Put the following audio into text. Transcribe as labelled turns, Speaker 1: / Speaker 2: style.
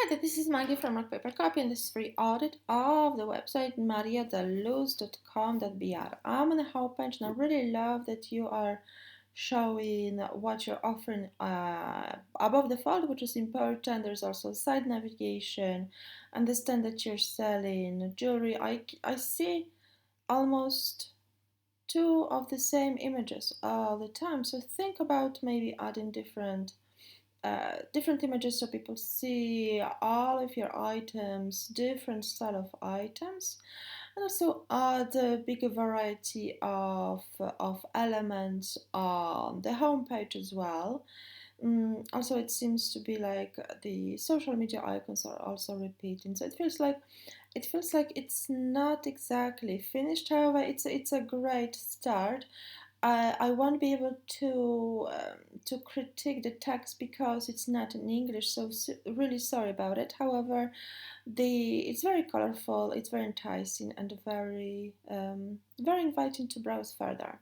Speaker 1: Hi, this is Maggie from Rock Paper Copy, and this is free audit of the website mariadaluz.com.br. I'm on the homepage, and I really love that you are showing what you're offering above the fold, which is important. There's also site navigation, understand that you're selling jewelry. I see almost two of the same images all the time, so think about maybe adding different images so people see all of your items, different style of items, and also add a bigger variety of elements on the homepage as well. Also, it seems to be like the social media icons are also repeating, so it feels like it's not exactly finished. However, it's a great start. I won't be able to critique the text because it's not in English, so really sorry about it. However, it's very colorful, it's very enticing, and very inviting to browse further.